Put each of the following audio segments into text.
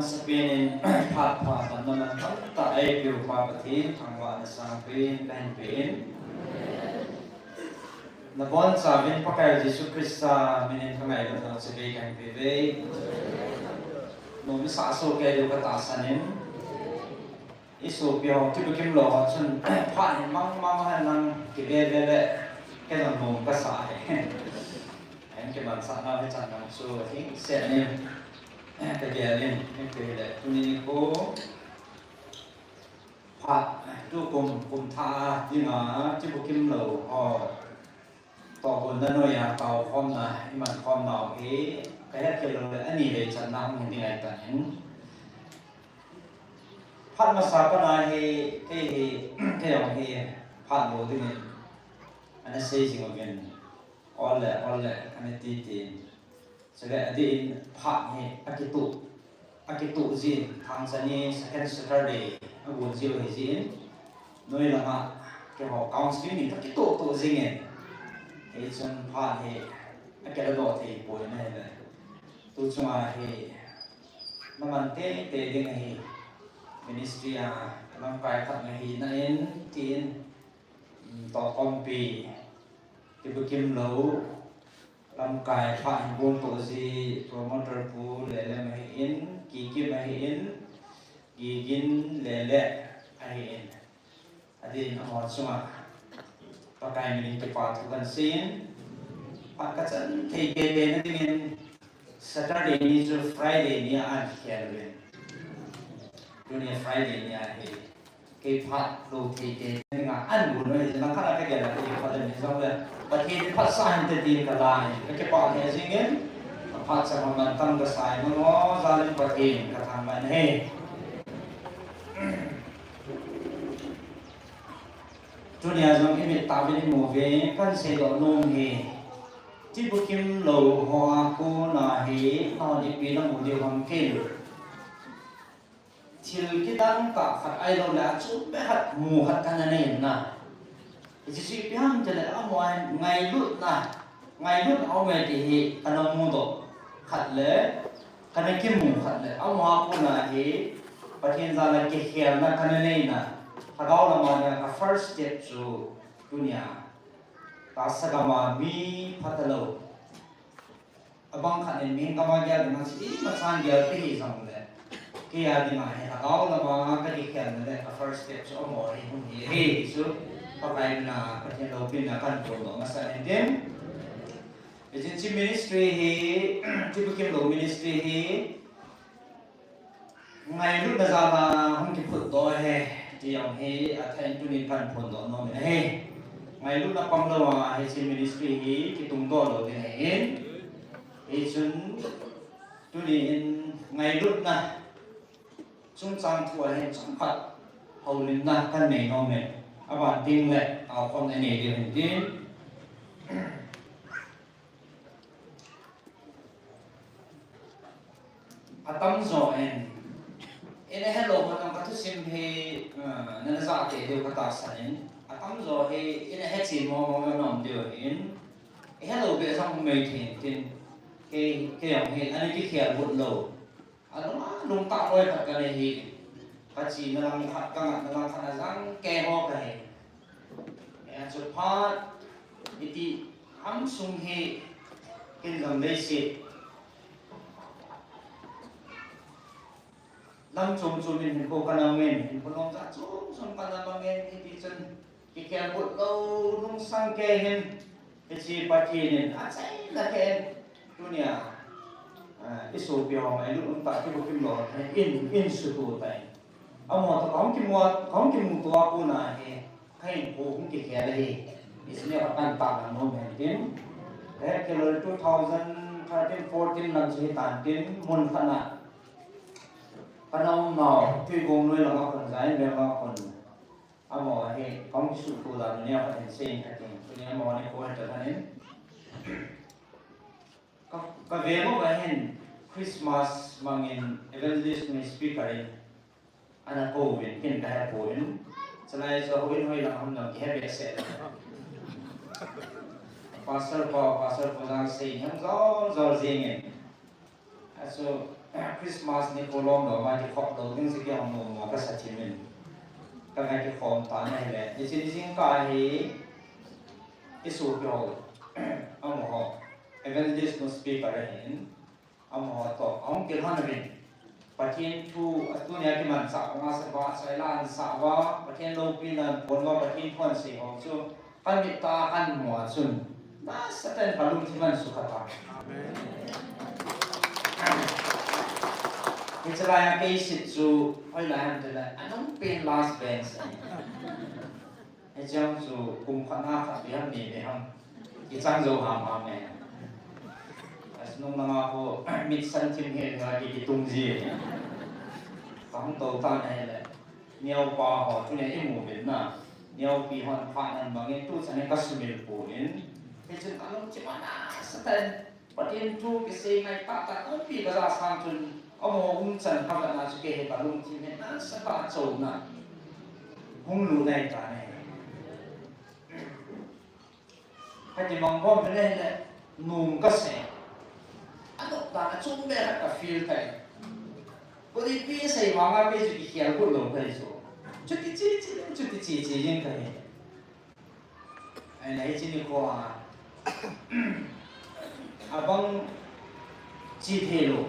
masapinin phat naman tayo yung papatin ang wala sa pin kahinpin. Nabon sabin pa kayo Jesu Krista minin pangayon ng sabi kahinpin. Nung sa aso kayo katasanin. Isu biyo tibukim lo chun phahin mang ng kibebele kaya nung kasahe. Anh cái bạn xã nào hết chẳng nằm xua thì sẽ lên cái kia lên cái để tôi đi cố phạt tu cùng tha nhưng mà chỉ có kim lầu họ tỏ hồn lên rồi à tàu con này mà con nào cái hết kia rồi anh đi về chẳng nằm như thế này tận phạt mà sao cái này cái ông thì phạt bộ thì anh sẽ gì mà cái oleh kami titin sebab di pak ni akitu zin Tanzania second Saturday agun zio zin noi lama ke ho council ni akitu tu zin e chun pak ni akela do thi poi na le tu chuma he naman te ding he ministry a lam pai khat na hi na en tin to kompi tibukim lo lam kai pha bom to si promoter pu le le ma in ki ma in ki gin le ai in adin amor suma pakai mini ke pa tu kan sin pa ka chan thei ke na ding Saturday ni to Friday ni a khelwen dunia Friday ni a he ke pha lo thei ke nga an bu no na kha ka ke la ke pa de ni so leประเทศพัฒน์สายจะดีกันได้ก็ปล่อยให้สิ่งนี้พัฒน์สมานตั้งกระสายมันว่าจะเล่นประเทศกระทำมันให้ทุกอย่างจงที่มีตาเป็นหมู่เวกันเสียดนุ่งให้ที่บุกิมโลหัวกูน่าให้นอนดีปีน้ำมูเดียวความเก่งทิลกิดังกับขัดไอเราแล้วชุบไปขัดหมู่ขัดกันนั่นเองนะJadi pihak jadi amuan ngai lut au mesti kana mudo khat le kana kimu khat le au ma ko na he pathin zala ke khel na kana nei na thagau la ma na first step to dunia ta sagama mi phatalo abang khat ne mi kama gya na si ma san gya pe hi sang le ke ya di ma he thagau la ma ka ke khel na le first step to mo he so pakai na perhatian lobin akan produk masa ini. Agensi ministry he, tibukim lo ministry he, ngai lu nazala hong kiput do he, diam he, atau itu ni kan produk nom he, ngai lu na panglawa agensi ministry he, kitung do lo dia he, ejun tu ni ngai lu na, chung sang tua he, champat, haulin na kan nei nom he. Abang tinggal awak ni dia nanti. Atam zoen. Ini hello macam kata simpi nana zat dia kata sanin. Atam zo he ini heci mau nom dia in. Hello biasa mungkin tin. Ke yang he ane kikir buat lo. Alam lung tak boleh kat kali he. Kaci nalang hat kangat nalang kanazang keho kahe. Ya cepat itu hamsung he kinam lesi. Lam cum min ko kanamen ko nong sa cum kanamen itu cun kikian but lo nung sang kehen keci patinin asai la ken dunia isu biong ai lu tak ki bukim lo in suku tai amo ta kaum ki mu tua ku na he kai ko hum ki kya le isme akan ta no men ke lo 2013 14 lang si tan tin mun khana kanong no tui gong noi la kon zai le ma kon amo he kaum su ku la ne ya pa sen ka tin ni amo ne ko ta ne ka ve mo ba hen Christmas mangin evangelist ni speaker in ana ko win kin ka po in salai so win hoi la hom no ke be se pastor po jang se hem zo zing in aso Christmas ni kolom lo ma ki khop lo ding se ki ong mo ka sa chimin ka ngai ki khom ta nei le ni sin sing ka hi isu pyo amo ho evangelist no speaker hin amo ho to ong ki han rin patien tu atunya ki man sa nga sa ba sa lan sa wa patien lo pi na pon wa patien phon si ho chu kan mi ta kan mo chun na sa tan palung ti man su khata amen it's like a case to oi la han de la anong pen last bench ai chang su kum khana kha bi ham ni be ham ki chang zo ham ham me as nong na ko mit san tim he nga ki tung ji Phóng tàu ta này là nhiều bà họ chú này im ngủ bên na nhiều bị hoàn phản ăn bằng cái tu sang cái Kashmir phủ đến thế chúng ta lúc chỉ mà na sát tên bắt yên tu cái xe này ta không bị cái ra sang chun ông chân tham gia na chú cái hệ cả lúc chỉ nên na sát ta châu na không lù này cả này cái gì mong bom cái này là nung cái xe anh đọc ta chung bé cả feel cái我哋邊世話啊，邊住啲嘢都攞佢做，出啲字應該係，你知呢個啊？阿幫字鐵路，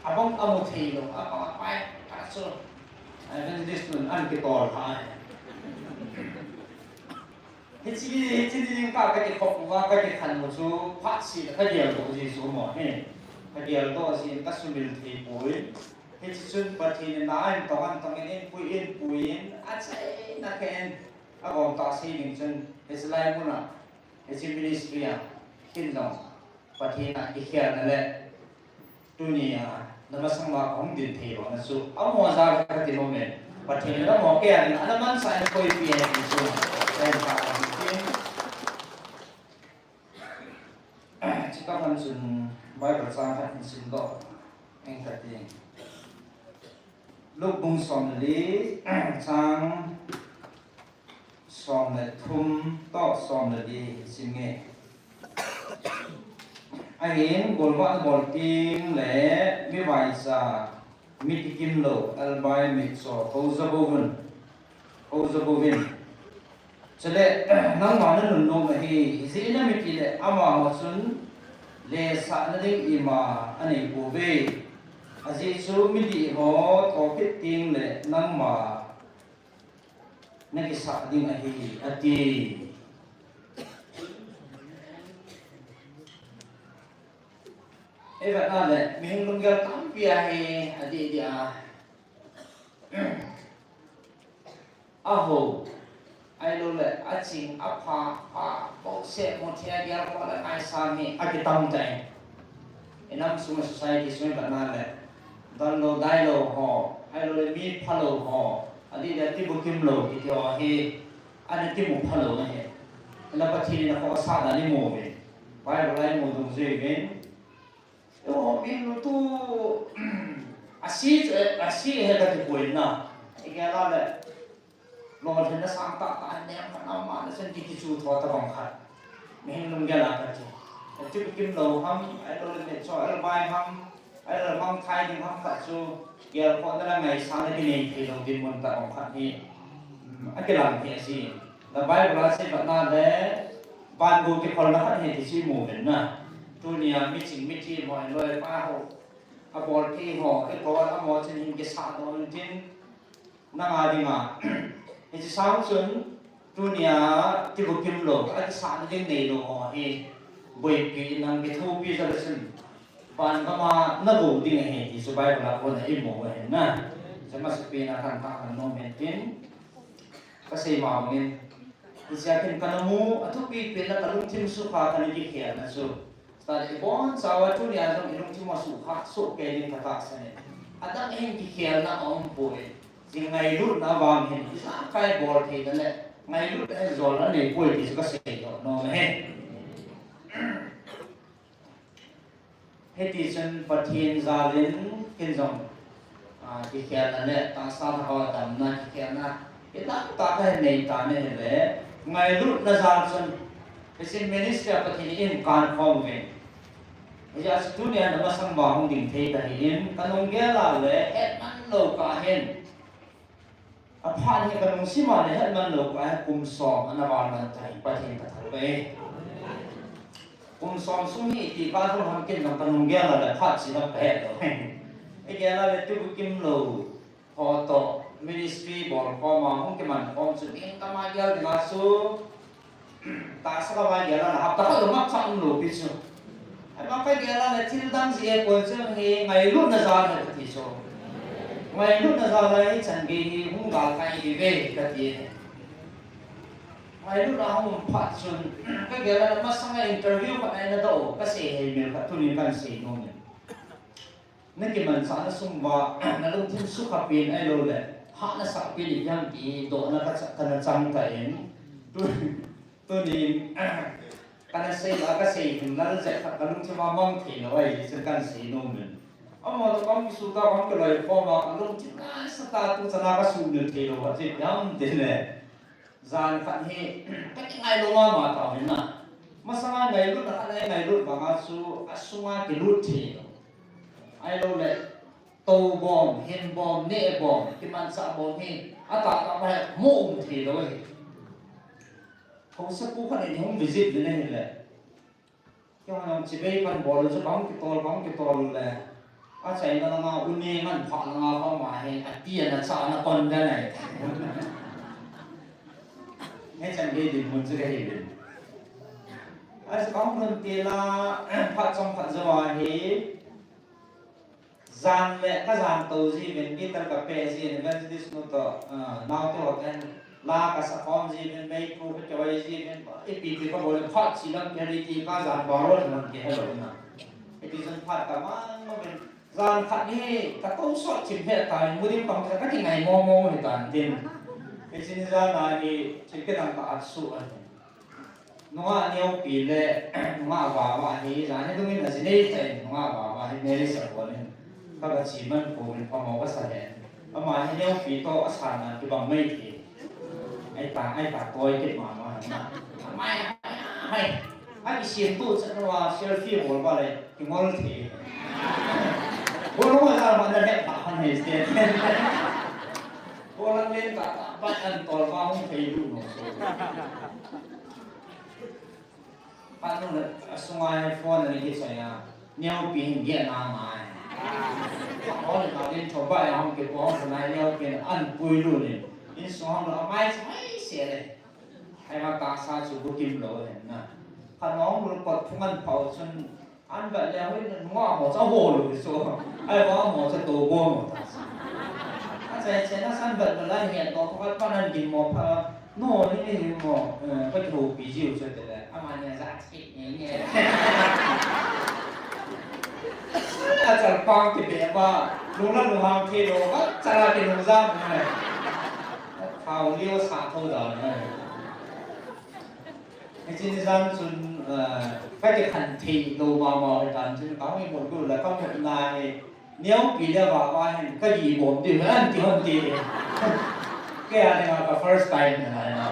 阿幫阿冇鐵路，阿幫擺擺咗，跟住啲人按佢多下，你知應該嗰啲服務啊，嗰啲勤務做拍攝，嗰啲又做啲做乜嘢？嗰啲又多先得數秒鐵背。He chun patin na an tongan tongin in puin atsai na ken agom ta si ning chun islai muna esi ministry a kin long patin na ikhya na le dunia namasang ma kong din the wa na su amo za ka ti mo men patin na mo ke an anaman sa an koi pi ni su en pa tin chika man chun bible sang ka sin do en ka tin lúc bung sòm lý sang sòm là thum to sòm là đi xin nghe anh hiện gồm vợ một kim lẽ với vài sa mít kim lộ albay mít sò câu zabovin cho nên nắng mà nó nung nung thì dĩ nó mít lẽ ama một xuân lẽ sa nó đi ima anh ấy bù về aji chu mi di ho to pit ting le nang ma na ki sa ding a hi ati eva na le mi hing lung gal tam pia hi adi dia a ho ai lo le a ching a pha bo se mo thia dia ko la ai sa mi a ki tam tai enam suma society suma ba na le dan lo dai lo ho ai lo le mi pha lo ho adi da ti bu kim lo ki ho he ani ti mu pha lo na he la pa thi na ko sa da ni mo ve vai lo lai mo dong je gen yo mi lo tu asi he da ti ko na iga la le lo the na sang ta ne ma ma na sen ki chu tho ta bang khat me lung ga la ka ti bu kim lo ham ai lo le cho ai bai ham ai là mong thay nhưng mong phải su giờ có cái ngày sáng cái này thì đầu tiên muốn tạo một khoản thì anh cái làm thì gì là bài của là sẽ vẫn là để ban đầu cái phần nó phát hiện thì chỉ mù đến nè tôi nhà mi chỉnh mi chi mọi người ba hộ à bỏ cái họ cái có là mọi trên cái sàn đó trên năng ai đi mà thì sáng sớm tôi nhà cái bộ kim lộ cái sàn cái này đồ họ thì bởi vì năng cái thu bây giờ là xin ban kama na go ding he ti so bai la ko na i mo he na sama sepi na kan ta kan no mentin ka sei ma ngin ti sia ken kanamu atu pi pe na kalung tim su kha kan ji khia na su sta de bon sawa tu nia jong ilung tim ma su kha so ke ni ka ta sa ne adang hen ji khia na om po he ji ngai lut na wang hen ti sa kai bol thi na le ngai lut he zol na ne po ti su ka sei do no he hết chân bát thiên gia đến kinh dòng cái khéo là nè ta sao họ tầm na cái khéo na cái ta cái này ta này là ngày lúc na gia chân cái xin minister bát thiên in can phong về giờ chúng này nó mà sang bảo không định thế tại hiện cái nông ghé là lệ hết man lâu cả hen phản hiện cái nông xí mà hết man lâu cả cùng sòng anh bảo mình thấy bắt hiện cái thằng bé cùng sòng xuống hi thì ba thằng hàng kia cái nông ghé là lệ phát chỉ nó bé rồi cái ghé là lệ chụp kim lâu họ tổ ministry bảo họ mà không cái mình họ sự yên tâm ai ghé thì ngã số ta sẽ có ai ghé là học ta phải mắc sang lâu biết chưa apa kaya lang children siya po so ngày lúc na sa na ti so ngày lúc na sa na chan gi hung ga kai di ve ka ti ngày lúc na hung phat sun kaya lang mas sa interview pa na do kasi he ka tu ni kan si no ni naki man sa na sum ba na lung tin su ka pin ai lo le ha na sa pin yang ti do na ka na chang ta en tu niการเสียก็เสียถึงแล้วจะการลุงที่ว่ามองเห็นเอาไว้ซึ่งการเสียโน่นนี่เอามาตอนมีสุดาบางก็เลยพอมาลุงที่น่าสตาร์ตุสนาก็สูงเดือดเทโลว่าที่ย้ำเด่นเลยจานขันเฮก็ยังไงลงมาต่อเห็นนะมาสร้างไงรุ่นอะไรไงรุ่นบางสุมาที่รุ่นเทโลไอ้เราเลยโตบอมเห็นบอมเน่บอมที่มันสะบอมเห็นอาตาตาไปมุ่งเทโลเขาสักผู้คนนี้ห้องวิสิตเลยนี่แหละที่ว่าเราจะไปกันบอลจะบังกิตอลเลยอาศัยนั่นมาอุเนมันผ่านมาเข้ามาให้อดีตนะชาณคนได้ไหนให้ฉันเห็นมันจะเห็นอาศัยของคนเตล่าพัดจงพัดจะว่าเห็นจานเละก็จานตัวจีเป็นกิตาร์กับเปซีเนี่ยมันจะดิสโนต์น่าตัวกันลากระสับพร้อมจีเป็นไม่ครูเป็นจอยจีเป็นไอปีที่เขาบอกเลยพัดสีน้ำแข็งดีก็จานบอลรถมันเกี่ยวเลยนะไอปีฉันพัดกับมันเป็นจานขัดนี่กระตุ้นสดชิมเพลตายมุดิมปังจะก็ที่ไงมองเห็นตานเด่นไอสิ่งจานนี้ฉันก็ตั้งแต่อัดสู้อันนี้นัวเนียวปีเลยนัวว่าที่จานนี้ต้องมีอะไรนี่แต่นัวว่าที่ไม่ได้สักคนนึงก็กระชิมมันกูเป็นพอมองก็แสดงประมาณที่เนียวปีโตอาสานะที่บางไม่ทีไอ้ตาตัวเก็บมาทำไมไอ้เสียงตู้ฉันว่าเซลฟี่บอกว่าอะไรถึงว่าเราถีบรู้ว่าเรามันจะเล่นปากมันเห็นเสียงพวกเราเล่นกับบ้านอันตอนว่าห้องเพลย์ดูหน่อยบ้านนู้นเลยสมัยฟอนอะไรที่ใส่เนียวปีนเยี่ยนามาอ๋อเราเล่นชาวบ้านห้องเก็บห้องสมัยเนียวปีนอันปุยดูเลยนี่สองเราไม่ใช่เสียเลยไอ้มาตาซาสุบุกิมโลเห็นนะขน้องมันกดทุกมันเผาจนอันแบบแล้วให้ง้อหมดจะโหเลยสัวไอ้ว่าหมดจะตัวบ้วหมดถ้าใจเช่นนั้นสั้นแบบนั้นเห็นตัวเขาก็นั่งกินหมดเพราะโน่นี่หมดก็ถูกปีจิ๋วช่วยแต่อามาเนี่ยจะคิดอย่างเงี้ยอาจารย์ฟังที่แบบว่าลุงละลุงหางที่ลุงก็จะได้เป็นลุงจ้างเลยเขาเลี้ยวสาธุดอนเลยไอ้ที่นี่ฉันจนก็จะขันทีดูมาให้กันจนเขาไม่หมดกูแล้วก็หมดนายเนี้ยปีเดียวว่าเห็นก็ยีบผมดีเหมือนที่คนดีแกเนี่ยก็ first time นะ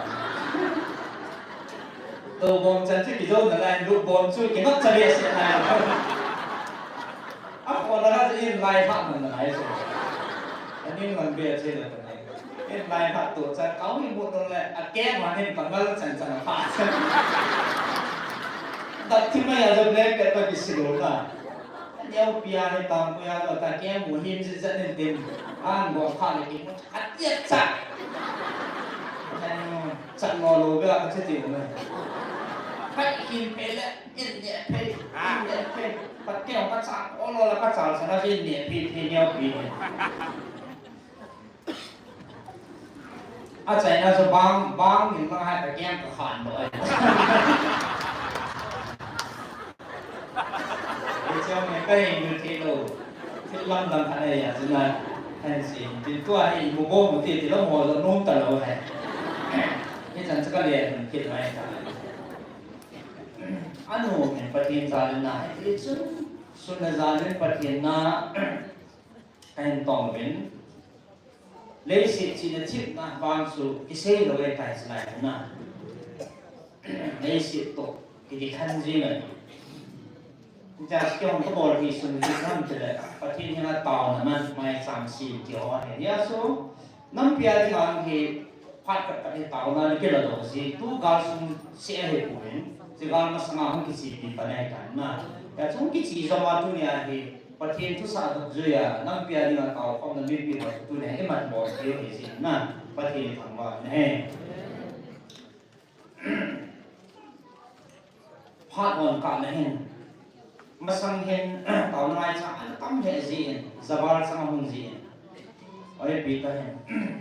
ตัวผมฉันที่ปีโดนอะไรลูกบอลช่วยกินก็จะเรียกเสียนะอ่ะคนละก็จะยินไล่พักมันอะไรสุดอันนี้มันเบียดเสียเลยเห็นลายผัดตัวจะเขาไม่หมดเลยอ่ะแก้มาเห็นก่อนว่าฉันจะผัดแต่ที่ไม่อยากจะเล่นกันก็พิสูจน์ละเดี๋ยวปีอะไรตามปีอะไรแต่แก้หมูหิมจะเน้นเต็มอ่านบอกข้าเลยกินมันขัดเยียดจัดจัดงอโลก็แล้วก็เฉยๆเลยให้กินเพลและเอ็นเนี่ยเพลปัดแก้วปัดสาโอ้โลแล้วปัดสาชนะเอ็นเนี่ยเพลเนียวปีอาจารย์น่าจะบางหนึ่งต้องให้ตะแกรงกับขันเลยไอ้เจ้าเนี่ยก็ยังอยู่ที่โลที่ลอนดอนอะไรอย่างเงี้ยให้สิที่ตัวไอ้โมโก้หมดที่เราหมดเรานุ่มตลอดเลยนี่ฉันจะเรียนคิดไว้กันอันนู้นเป็นประเทศจารีน่าที่สุนทรเป็นประเทศน่าเป็นตองเป็นเลยสิจิตจิตนะบางส่วนกิเซโลเอตัยสลายนะเลยสิโตกิดิขันจีมัน จะเกี่ยวกับบอกที่สุดที่นั่นจะเลยประเทศที่เราต่อนะมันไม่3-4เกี่ยวอะไรเนี่ยส่วนน้ำเปียที่เราเห็นพัดกับประเทศต่างนั้นก็เราดูสิทุกการส่งเสียเหตุผลจะการมาสร้างห้องกิจปีปัญหากันนะแต่ช่วงกิจสมัยตัวนี้เห็นประเทศทุกสาขาจุยน้ำเปียที่เราต่อของนั้นไม่เป็นตัวนี้ให้มันบอกเกี่ยวกับสิ่งนั้นประเทศทั้งวันเนี่ยพัดวันกันเลยมาสังเห็นตอนไรจะตั้งเหตุจีนจะบาร์สังหงจีนไอ้ปีกัน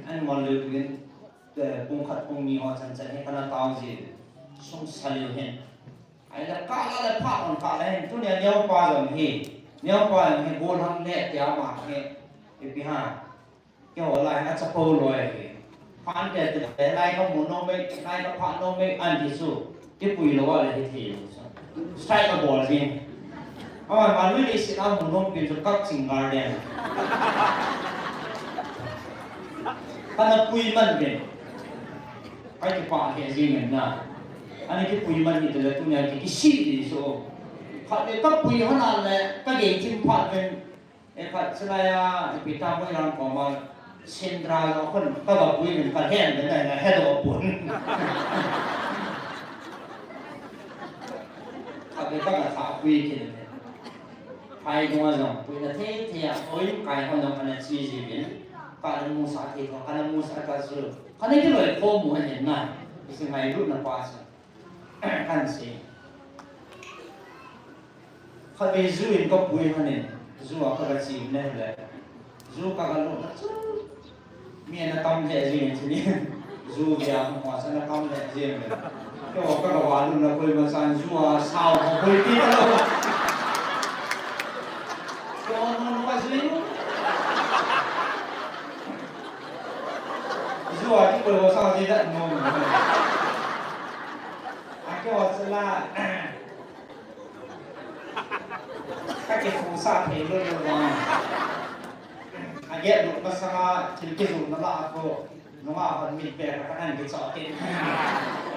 อันมันเลือกเงินปุ่งขัดปุ่งมีหัวจันทร์ให้ขนาดตาวจีนส่งสลิวเห็นไอ้ละก้าวละพักมันก้าวเลยตัวเนี้ยเนี้ยป้าจังเฮเนี้ยป้าจังเฮโบราณเนี่ยเดี๋ยวมาเฮไอ้ปีห้าเกี่ยวอะไรนักสปูลอยพันเด็ดแต่ไรก็หมุนโนไม่ไรก็พันโนไม่อันที่สุดที่ปุยละว่าอะไรที่เที่ยวสไตล์ก็บอลจริงเพราะว่ามันไม่ได้สิเราหมุนลงเป็นจุดกักสิ่งการเดียนถ้าเราปุยมันเป็นไปที่ป่าเห็นจริงเหมือนน่ะอันนี้ที่ปุยมันนี่แต่ละตัวเนี่ยที่ชี้ดีสุดถ้าเด็กก็ปุยขนาดเลยก็เก่งจริงพัดเป็นไอ้พัดสลายปีตามไม่รังของมันเส้นรายเราคนก็แบบปุยเป็นการแห้งเป็นไงนะแห้งตัวปุ่นถ้าเด็กก็ขาปุยกินไอ้ดวงจันทร์ปุยนั่นเที่ยวโอ้ยใครคนนั้นคนนั้นชี้จีบินการมูสาเที่ยวการมูสาการสู้คนนี้ก็เลยข้อมูลเห็นนะสิ่งใหม่รุ่นนั้นป้าสิกันสิเขาไปจูอินก็ปุยคนนี้จูอ่ะเขาก็จีบเนี่ยเลยจูก็กันรู้นะมีอันนั้นทำเลยจีนที่นี่จูเดียวหัวฉันทำเลยจีนเลยก็ว่าก็ว่ารุ่นนั้นปุยมาสั่งจูอ่ะสาวเขาปุยที่นั่นJangan pasal Zuat itu berbahasa tidak nom. Aku wasalah. Kakek susah helo dulu. Agak dulu pasal cilki dulu nama aku orang militer kan kita sokin.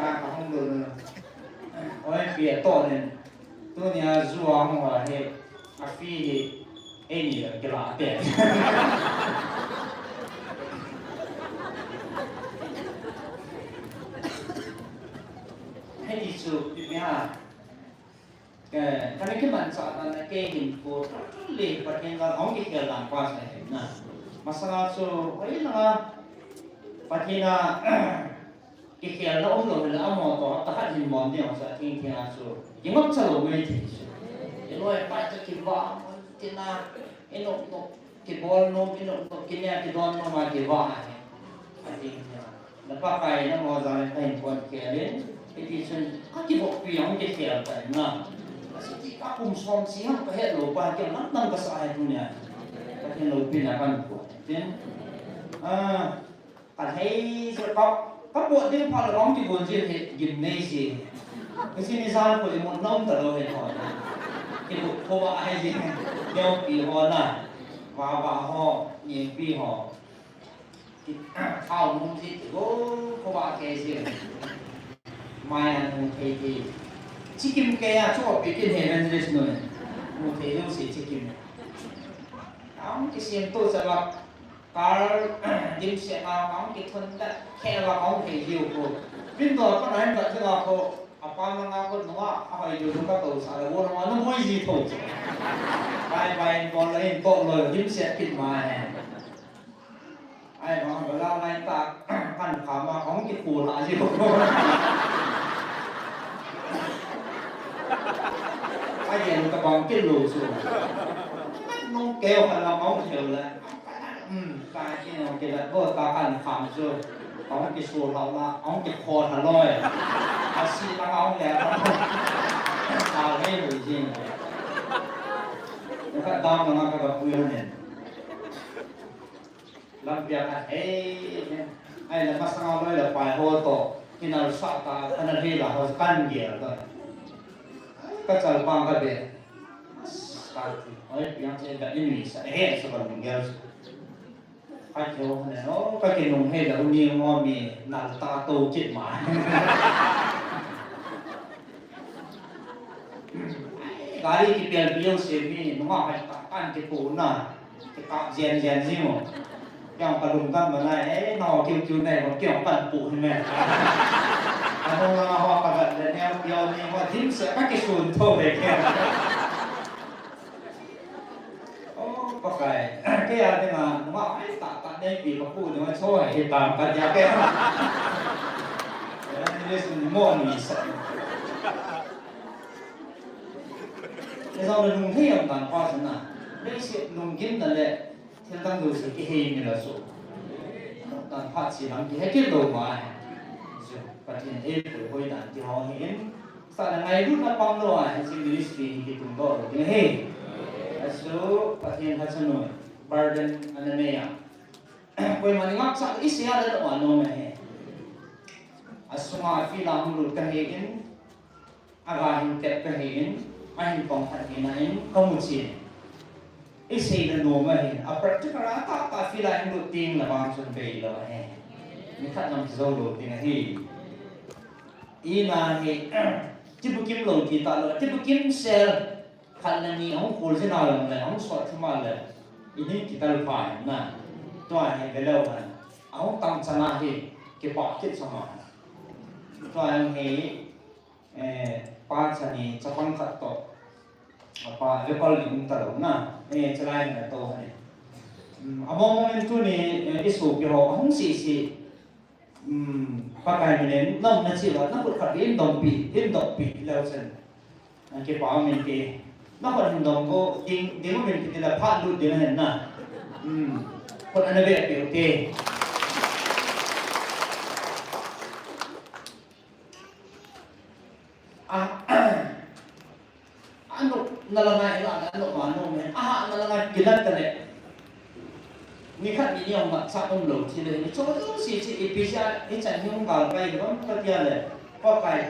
Kamu dulu. Orang biar tahu ni. Tu ni zuat orang ni. Afi ini gelap deh. Hei isu ni karena kita saatนั้นke info le pakai nggak orang kita lampas nah masalah so ini lah pakai kita lah lo lah amo to tak ada mom dia masa tinggi so yang apa selalu mesti lo yang pakai kibar tina ino kibol no ino kinya kidon no ma kibar ati napakai na mo dahil tayo po kailan iti sun kibok piyong kaya pa na kasi kapung som siya kahit lo pa kaya nang kasahay mo niya kasi lo pinakan po then kalhay sa kapo din pa lang kibon siya gymnasium kasi nisan po yung nong talo ito kibok po ba ay din yung piho na baba ho yung piho thao mong si go po ba kaya siya Maya nung kaya chikim kaya cho bikin heaven dress no nung kaya yung si chikim ang kisiyang to sa bak kar dim siya nga ang kitun ta kaya wak ang kaya hiyo ko bindo pa na hindi ka ako apa mga ako nunga ako yung ka to sa labo nung ano mo yung to bye bye bon lain to lo dim siya kit maya ay mga bala lain ta kan kama ang kitpo na siya cái gì người ta còn cái lùi xuống nó kêu phải là máu nhiều là cái nào cái là có ta cần phạm rồi ông cái số là ông cái kho thà lôi xí là ông lẹ tao cái lùi gì cái tao mà nó cái bậc quyền này làm việc ai là bắt sang lôi là phải hô tổ khi nào sợ ta anh là là họ căn gì rồi Kacau bang kabe, sekali. Oleh yang saya tak ini, saya sebab menggel. Kacau ni, oh pakai nung hei dah uni ngami nak tato cit mah. gari ki pel biyo se mi no ma hai ta kan ki pu na ki ka jen ji mo yang kalung kan ba nai no kiu này một kiểu pan pu ni me ano na ho pa ga le ne biyo ni ho dim se ka ki sun tho de ke có cái này mà nó ai tạ đây vì có phụ nó cho hay tạm cả nhà cái nên là mua gì sợ cái sau là nung thấy ông tàn qua thế nào đây sự nung kiếm tận lệ thiên tăng đồ sự cái hình như là số tàn phát chỉ làm cái hết đồ mà và thiên hết rồi hồi tàn thì họ hiện sao là ngày lúc nó bom rồi hay gì lý gì thì cũng có được cái hình số và thiên phát sinh rồi burden anh em ạ quay mà ngóc sao ít xíu đó là nó mà asuma phi làm lụt cái hình aga hình kẹp cái hình anh còn thật hình này không một chuyện ít xíu là nó mà hình à particular ta phi làm lụt tiền là bằng chuẩn bị rồi mình khát nằm dâu lụt tiền này ý là thì chỉ bút kiếm lụt thì ta là chỉ bút kiếm sell khát là ni không cool thế nào là không sọt thế mà là ini kita lupa nah tuan yang belau kan aku tam sana hi ke pakit sama tuan hi pa sani chapang khat to apa lepal ni untaro na chalai na to hani among moment tu ni isu ki ho hong si pakai minen nam na chi wa na put khat in dom pi lau sen ke pa men ke nó còn đồng cô tiếng của mình thì là phát luôn tiếng hình nè còn anh về kiểu kê anh nó là ngày là anh nó mà nó mình nó là ngày kia lần này mình khát gì nhiều mà sao ông lẩu thì đấy chỗ đó chỉ bây giờ cái trận nhung vào cái đó tất nhiên là có cái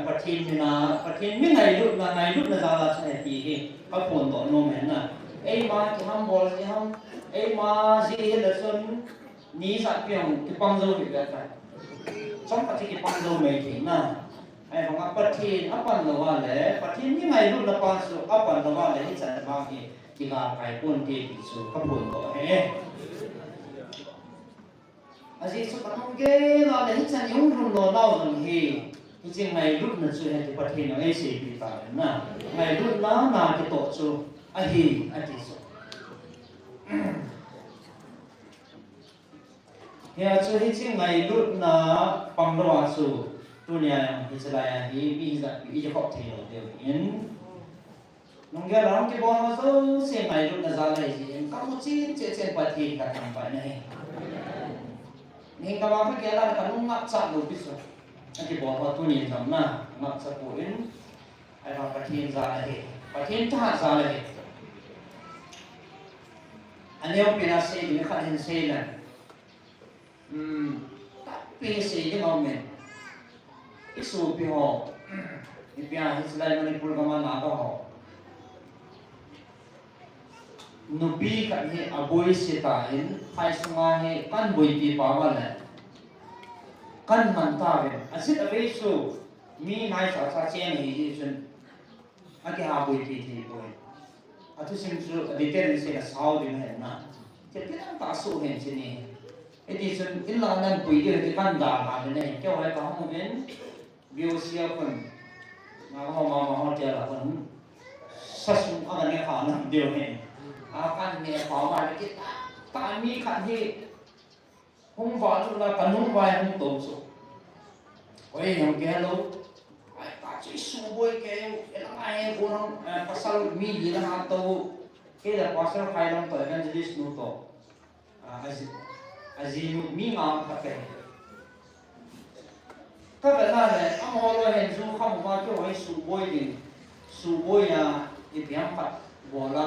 ประเทศนี่นะประเทศไม่ไหนรุ่นนะไหนรุ่นนะจะละใช่ปีที่ก็ผลต่อโนมเห็นนะไอ้มาที่ทำบอลที่ทำไอ้มาสิเห็นแล้วส่วนนี้สักเพียงที่ปังโจอยู่แบบไหนสองประเทศที่ปังโจไม่ถึงนะไอ้บางประเทศอัปปันละว่าเลยประเทศไม่ไหนรุ่นละปังสุอัปปันละว่าเลยที่จะบางทีที่ลาไปปุ่นที่สุก็ผลต่อเฮ้อาจจะสุดท้ายก็เราเลยที่จะยุ่งรุ่นเราเล่าตรงที่จริงๆในรุ่นนั้นช่วยให้ประเทศเราได้เสียปีตานะในรุ่นนั้นนาที่โตชูอาฮีอาทิสุเฮียช่วยให้จริงในรุ่นนั้นปังรัวสูตัวเนี้ยอิสราเอลที่มีจะมีจะขอบเที่ยวเดียวอินน้องแกเราที่บอกว่าสู้เสียงในรุ่นนั้นจะอะไรสิก็มุ่งจีนเจนประเทศกันทำไปนี่ก็ว่าเมื่อกี้เราก็นุ่งงับจับลูกพิสุอันที่บอกว่าตัวนี้ทำนะงับจับปูอินไอ้เราประเทศจะอะไรประเทศชาติจะอะไรอันนี้เป็นอาศัยมีขันเห็นเซนนะเป็นเซนที่เราเหม็นอิสุพิหออิปยาอิสราเอลมันพูดกันมาหนาก็หอนุบีกันเฮอบุยสิตาอินไทยสมาเฮกันบุยตีปาวะเลยกันมันตาเวอาศัยเวสุมีนายสาวเชียงฮีจนอากิฮาบุยตีทีบุยอาทุสิมสุดิเตอร์นี่เสียสาวดีเห็นนะเจ็บที่นั่งตาสู้เห็นสินี่ไอ้ที่จนอินลานันปุยที่ที่กันด่าหาเนี่ยเกี่ยวอะไรกับห้องเป็นบิวเซียคนมาห้องมาเจอละคนสัสอะไรเนี่ยขานั่นเดียวเห็นกันเนี่ยขอมาเลยที่ตามีขันที่ห้องฝันเราปนุ่มไว้ห้องโตสุดโอ้ยยังแกลูกไอ้ตาช่วยสู้บวยแกเอ็นไอ้พวกน้องภาษามีดีนะฮะโตแกแต่ภาษาไทยน้องตัวกันจะดิสนูโตอาจีมีงามขัดแกถ้าเป็นอะไรอ่ะมองเราเห็นสู้ข้ามมาช่วยสู้บวยดิสู้บวยอ่ะอีเปียมขัดบัวลา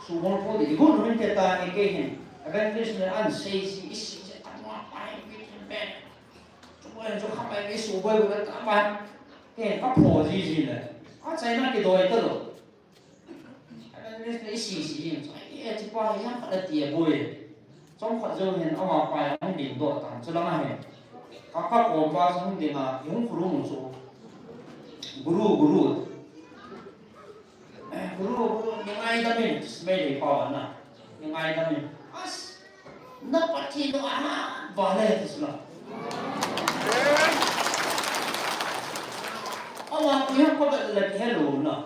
subon po di gun rin kita ni kehen agan nis na an say si isi sa tanwa pa yung ben suboy so kapay ni suboy ko ta pa pa po ji le a chai na ki doi to lo agan nis na isi ti pa ya ka ti boy trong khat jo hen ama pa yang din do tan so lang hen ka ko ba sung din na yung guru mo so guru ไม่ได้พอนะยังไงทำนี่นับปฏิโนอาบาเลยที่สุดเอาว่าคุยกันก็เป็นเรื่องที่รู้นะ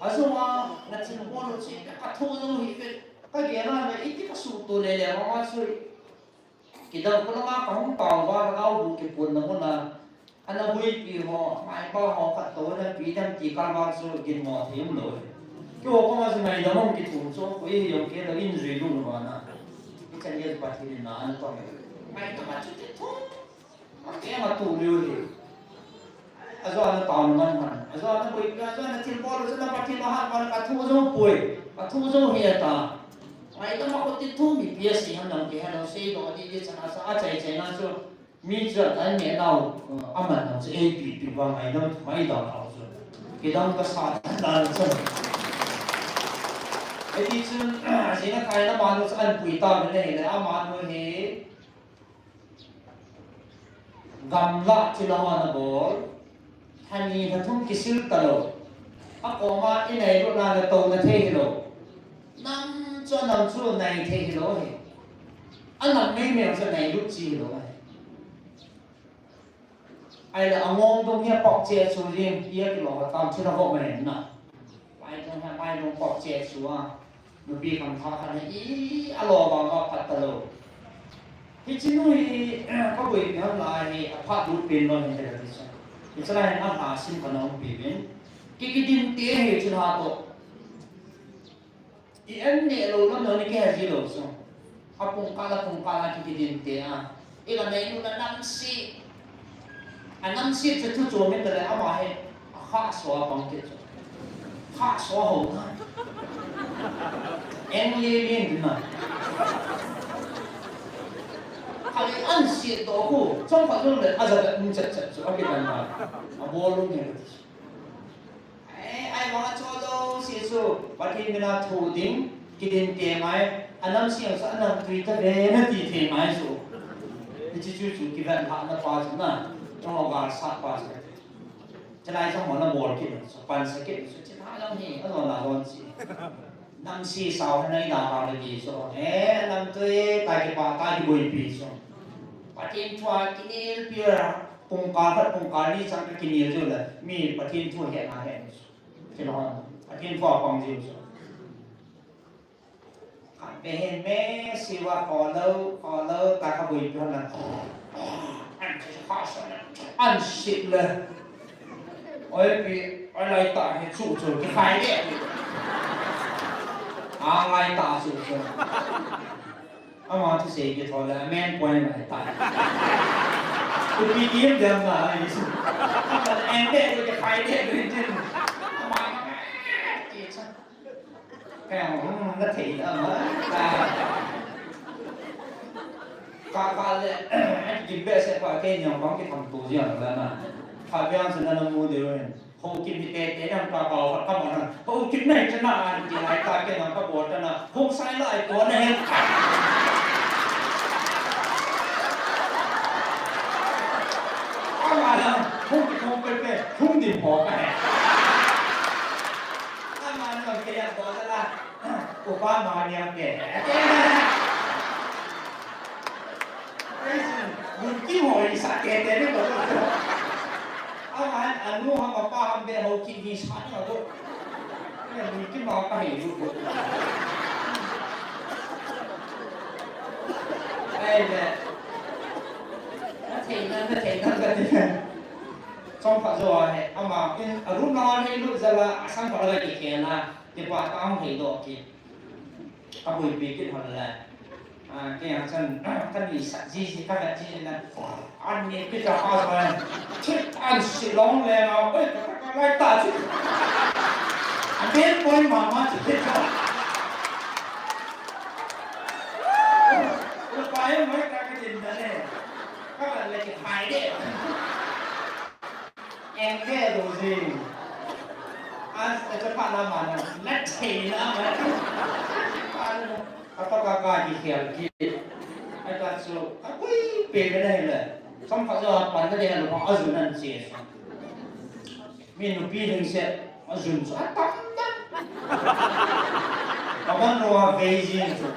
อาศัยว่านักชิมบอลชิมก็ทุ่งนู้นที่ก็เกี่ยงอะไรอีกที่ก็สู้ตัวเลยเลยว่าสุดกิจกรรมคนละก็ห้องต่อว่าเราดูเก็บปวดนะคนละอันนั้นบุยปีหัวไม่ป้าหัวกัดตัวนั้นปีนั้นปีการบ้านสู้กินหมดที่มันเลยก็ว่ามาสมัยเดิมกินทุ่งสู้คุยยังเกี่ยวกับอินทรีย์ดูหรือเปล่านะที่ฉันเรียนปฏิริณาอันตัวไม่ต้องมาจุดทุ่งมันแค่มาตูเรื่อยอาจารย์ตามมันมันอาจารย์บุยอาจารย์ที่บอลอาจารย์ปฏิมาหามันกัดทุ่งสู้ป่วยกัดทุ่งสู้เฮียตาไม่ต้องมาคนที่ทุ่งมีเพียสีหันหลังที่หันหลังสีตัวที่ที่ฉันอาศัยใจนั่นสู้มีจุดอันนี้เราอามันเราจะปีว่าไม่ต้องไม่ต้องเอาสู้กิจกรรมก็สาดนั่นสู้ไอ้ที่ซึ่งสิ่งที่ใครน้ำมันเราอันปุ๋ยตามไปเลยเลยอามันเราเห็นกำลังที่เราอันนั้นบอกท่านนี้ท่านทุ่งกิสิลตลอดอากงมาอีไหนรู้นานโตนะเที่ยวนั่งจนนั่งจนในเที่ยวเหรออันนั้นไม่เหมือนจะในรูปจีเหรอไอ้เราเอางงตรงนี้ปอกเจี๊ยบสุริยนเยี่ยกี่หลอกตามที่เราบอกมาเห็นนะไปตรงนั้นไปตรงปอกเจี๊ยบสุอ่ะมันปีคำท้ากันอีอร่อยมากพัดตลอดที่จริงนู้นเขาบอกอย่างนั้นเลยพัดรูปเป็นเราเห็นได้ที่สุดที่สุดแล้วอาหารสิ่งขนมปีเป็นกิจดินเตี้ยเหตุหาตัวอีอันนี้เราเรื่องนี้แค่ที่เราส่งอาปุ่งกาลกิจดินเตี้ยอีกอันนี้นู่นน้ำซีอันน้ำซีจะทุกโจมตีเลยเอามาให้ข้าสวาบังเกิดข้าสวาหัวเอ็งเลี้ยงนะใครอันซีตัวหูช่องฝันรุ่นเลยอาจจะจัดโอเคกันมาบอลลูนเนี่ยไอ้มาชอบเราซีซูวันที่มีนาทูดิ้งกินเตี้ยไหมอันน้ำซีอันนั้นทวีตเรียนตีเตี้ยไหมซูนี่จู่ๆกินแบบผ่านฟ้าจุน่ะต้องเอาการสัตว์ฟ้าจุจะได้ช่างหัวน้ำบอลกินปันสกิลสุดที่ท้ายแล้วนี่ก็ต้องหน้าร้อนสิน้ำซีสาวให้ดาวอะไรดีซูน้ำตัวตายกี่ปาตายกี่บุยปีซูปฏิทินทัวกินเอลพิราปงการนี่สังกินเอลจุเลยมีปฏิทินทัวเห็นอะไรที่เราปฏิทินทัวปังจิ๋วซูไปเห็นแม่สิว่าขอเลิกตาขบุยเท่านั้นอันที่ข้าสอนอันสิเลยไอ้ปีอะไรตาให้สู้ๆที่ใครเนี่ยอะไรตาสู้ๆเอามาที่เสียกี่ทอแล้วแม่นป่วยมาตายคุณพี่ยิ้มเดิมมาอะไรสิแต่แอนเด็กจะใครเด็กเลยจริงเอามาจีบซะแกnó thị ở cả kim bé sẽ phải cái nhau bóng cái thằng tù gì ở đây mà phải biết anh sẽ là mua điều này không kim thì cái năm cả bảo các bạn là không kim này cho nào chỉ lại ta cái nào các bộ cho nào không sai lại của này các bạn là không cái không tìm họ cái các bạn là cái gì đó là của ba mà nhà kể mình kêu hỏi sạch kể thế đấy rồi anh mua hàng ba hàng bé hậu kỳ gì sẵn rồi thôi mình kêu nó cái gì luôn đây nè nó thì nó cái gì trong phật rồi ông mà ở lúc non hay lúc giờ là sang phật là gì kìa là thì qua tao không thấy được kìa các buổi bị cái phần là cái hàng chân bị sạch gì các bạn gì là ăn nhẹ cái trò hoa rồi chết ăn xì lóng lên nào ơi các lại ta chứ ăn biết quay mà chỉ biết thôi lúc quay mới ra cái gì đó này các bạn lại cái hài đấy em nghe đồ gì anhจะผ่านละมันนัดเทนะมันเขาต้องการกี่เขียนกี่ไอ้การสู้อุ้ยเปลี่ยนไปได้เลยสมภาระปันก็ได้หรือเปล่าอาจุนันเสียมีหนุ่มปีหนึ่งเสร็จอาจุนสู้ตั้งตั้ง kaman roa Beijing so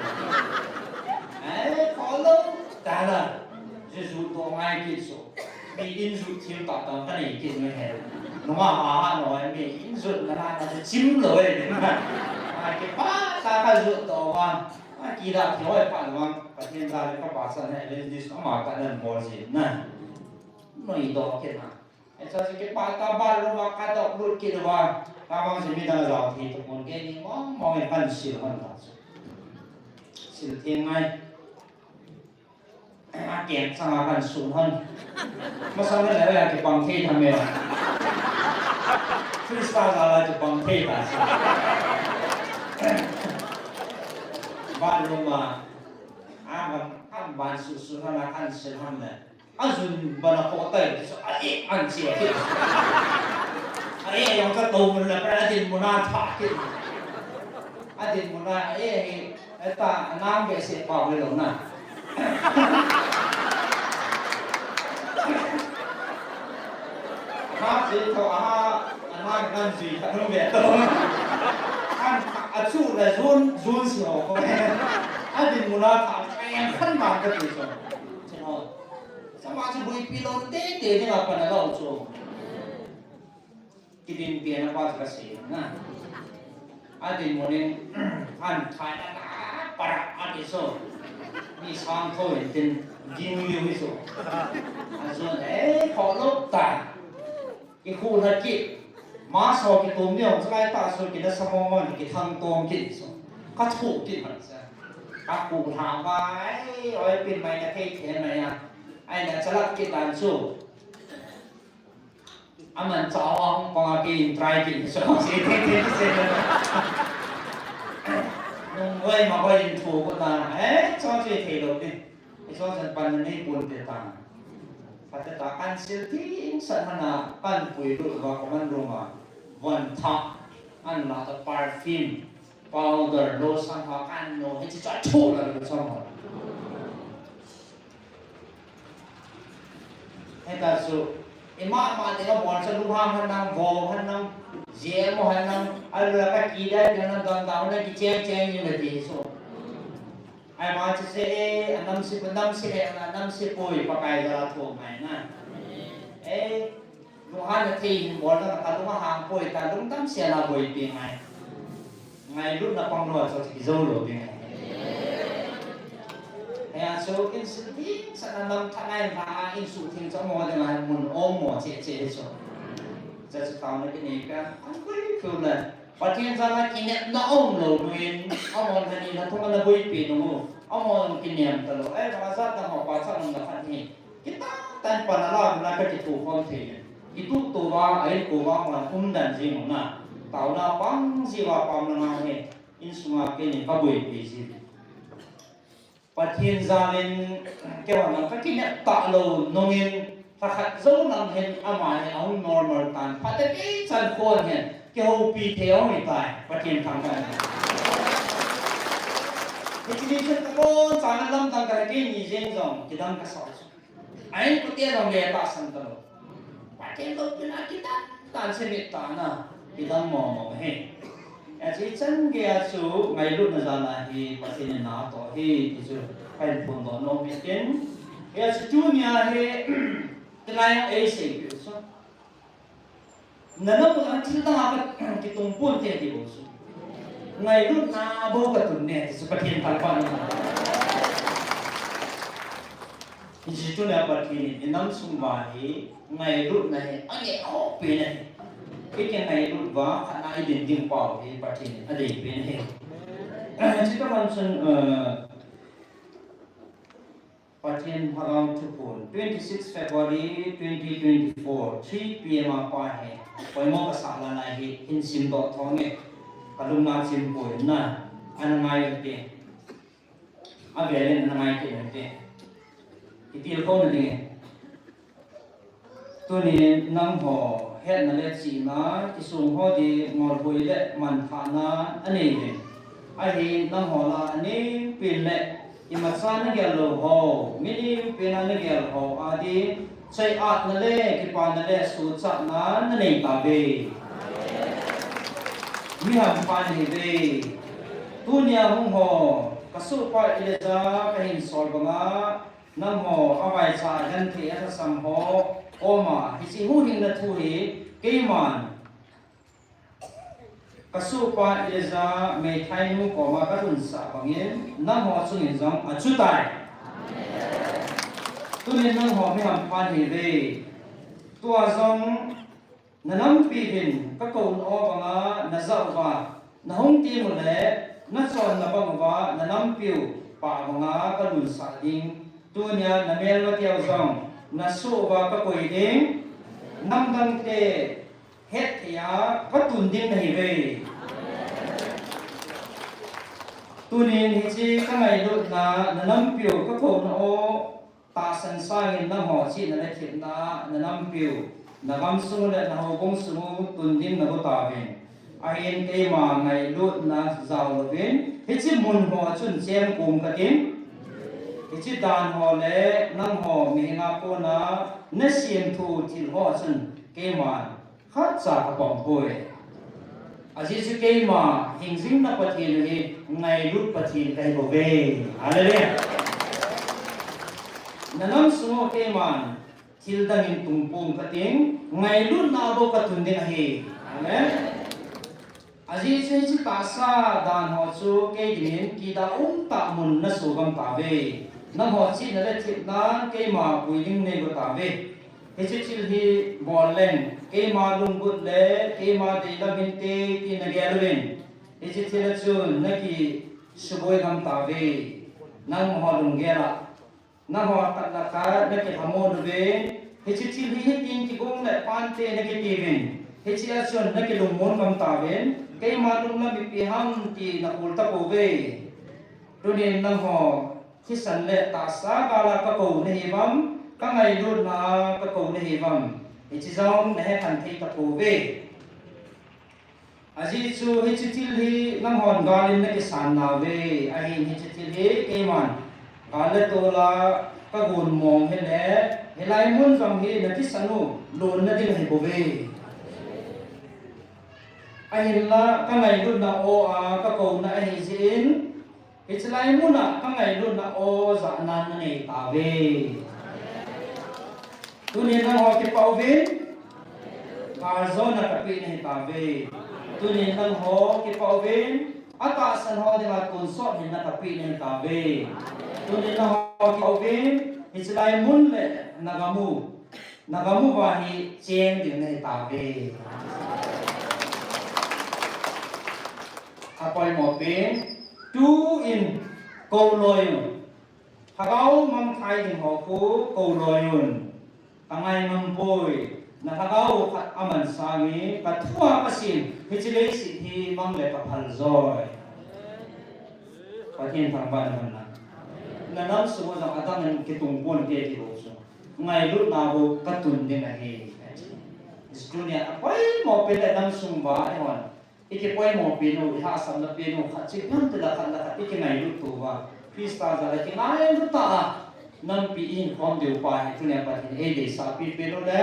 follow tala jesu to ngai ki so mi in su thiên tạo tạo cái này kia người hè nó mà nói mi in su là chim rồi cái ba ta cái su to mà kỳ lạ thì hỏi bạn mà cái thiên gia cái bà sản này lên đi nó mà cái lần mua gì nè nói đó kia mà cái ba ta ba luôn mà cái đó luôn kia mà ta mang gì mình đang giàu thì tụi mình cái gì mong mình phân xỉu hơn đó xỉu thiên ngay kẹt sang phân xuống hơn mà sao cái này là cái bằng thế thằng mèo freestyle là cái bằng thế cả bạn luôn mà bạn bạn sự là ăn sẽ ăn này ăn dùng bạn là có tay ăn chia thì yang cái tôm là cái tiền mua na thả thì tiền mua na ta nam về sẽ bảo cái lồng nè hát gì thôi nam làm gì không biết đâu anh chú là run xỉu không tiền mua na thả em khăn bằng cái gì rồi sama si bui pilon tete ni apa na law so kidin pian apa kasi na adin mo ning han thai na para ati so ni sang thoi tin jing liu so aso kho lop ta ki khu na ki ma so ki tom niao sai ta so ki na samo mon ki thang tom ki so ka thu ki man sa ka ku tha ba oi pin mai na thei the mai ya ai đã lắp cái đàn số anh mình cháu ông còn cái trai cái số gì thế nhưng với mà có điện thoại của ta cho chơi thể đầu đi cho dân ban này buồn để ta phải ta ăn siêu thì sẵn hana ăn bùi đuổi vào của mình rồi mà vẫn thọ ăn là tập parfum powder lotion hoặc ăn nó hay chỉ cho chỗ là được xong rồi hay ta số mà thì nó bọn sẽ lưu ham hắn năng vô hắn năng dễ mà hắn năng ai là cái kỳ đấy cho nó toàn tạo nên cái chen như là gì số ai mà chỉ sẽ năm sẽ bồi và cái là thuộc này nè lúc hắn là thì bọn nó ta lúc hàng bồi ta lúc tắm sẽ là bồi tiền này ngày lúc là con rồi cho thì dâu rồi tiền so in sini sana nam tanai ba in su ting cho mo de lai mun o mo che soจะตามในที่นี้ก็คือเลยประเทศสหรัฐกินเนี่ยน้องเราด้วยเอามองทันทีนะทุกคนเลยบุยปีนงูเอามองกินเนี่ยตลอดภาษาต่างหากภาษาหนึ่งกับทันทีkita tanpa nalar mereka itu konten itu tuh ku wang dan jing na tahu na pang siwa pang na he in semua kini kabui bisi ประเทศซาเลนเกี่ยวกับการที่เนี่ยตะโลนงเงินถ้าขัดโซ่นำเห็นอามาเนี่ยเอา normal ตันพัฒน์ที่สันโคนเนี่ยเกี่ยวปีเที่ยวไม่ตายประเทศทางการที่นี่ฉันตะโกนสารลำต่างกันที่มีเส้นสองที่ดังกระสอบไอ้ประเทศเราเนี่ยตัดสันตลอดประเทศเราเป็นอะไรกันตันเสนิทตานะที่ดังมองเห็นJadi cenggih su ngai lu nazana hi pasien na to hi isu kain pun do no mungkin ya sejunya hi telayang ese so nana pun cerita apa kitumpun dia di bosu ngai lu na bo katunne seperti yang kalpan isu tu na berkini enam sumbahi ngai lu na hi ane kopi na cái này lúc đó khả năng định điểm bảo thì phát triển ở đây bên hệ chỉ các bạn xin phát triển vào năm 26 February 2024 3 p.m. qua hệ với một cái xã là này thì in sim đỏ thong ấy cả lúc nào sim bồi na anh ngay được à về lên anh ngay được cái tiêu không được tôi này năm họ hết là lệ chỉ na cái số họ thì ngồi bồi lệ mình thà na anh ấy ai thì năm họ là anh ấy tiền lệ nhưng mà sao nó kêu là họ mình tiền nó kêu là họ à thì xây art nó lệ cái bàn nó lệ số chặt nó này cả về mi hàm bàn thì về tunia hung ho kasu pa ileza kahin sol banga nam ho awai cha gan the asa sam ho oma hi chi hu hing na thu hi keiman kasu pa ileza me thai nu ko ma ka run sa bangin nam ho chung in jong achu tai tunia nam ho me ham pan hi ve tua jong na nam pi bin ka ko no banga na zau ba na hong ti mo le na chon na bang ba na nam piu pa banga ka lun sa ding tu nya na mel wa tiao song na su ba ka koi ding nam dang te het ya ka tun ding nei ve tu nin hi chi ka ngai lut na nam piu ka ko na o ta san sa in na ho chi na le thit na nam piu na gam su le na ho gong su tun ding na ko ta ve ain ke ma ngai lut na zau lo vin hi chi mun ho chun chem kum ka tin hi chi dan ho le nang ho mi nga ko na siam thu thil ho chun ke ma khat cha ka pom poi a ji chu ke ma hing jing na pa thi hi ngai lut pa thi kai bo ve hallelujah na nam su mo ke man thil dang in tung pum ka ting ngai lut na bo ka tun ding hi amen aji chi ta sa dan ho chu ke din ki da ta mun na su gam ta ve na ho chi na le thit na ke ma building ne go ta ve he chi chi hi bol len ke ma lung gut le ke ma de la bin te ki na ge len he chi chi la chu na ki su boi gam ta ve nang ho lung ge la na ho ta la ka na ke hamo ve he chi chi hi tin ki gong le pan te na ke ti ven he chi a chu na ke lung mon gam ta ven cái mà lúc nó bị hăng thì nó cũng tập bộ về rồi nên nó họ khi sẵn lệ ta xa ba là các cầu này vắng các ngày luôn là các cầu này vắng thì chỉ dòng này thành thị tập bộ về à chỉ chú hết chỉ thì nó hòn gà lên cái sàn nào về à hiện hết chỉ thì cái mà gà lên tôi là các nguồn mong hết lẽ hết lại muốn dòng thì là cái sàn luôn nó đi là bộ về ai là các ngày luôn là ô các cầu na ai diễn cái lại muốn là các ngày luôn là ô dạ nan này ta về tu nên là họ cái bảo vệ và do là các vị này ta về tu nên là họ cái bảo vệ ta san họ thì là tuần sót thì là các vị này ta về tu nên là họ cái bảo vệ cái lại muốn là nagamu và hi chen thì này ta về apoi mo pen tu in câu loi thagau mam khai ding ho ku câu loi un tangai mam poi na thagau khat aman sangi ka thua ka sin hichile si hi mang le ka phal zoi pathin thang ban man na nam su mo jang atang ki tung pon ke ti ro so ngai lut na bo ka tun ding a he istunia apoi mo pen nam sum ba ai hon iki poi mo pino ha sam na pino kha chi nam te la kha la iki ngai lu tu wa krista za la ki ngai lu ta nam pi in khom deu pa hi tunia pa hin e de sa pi pino le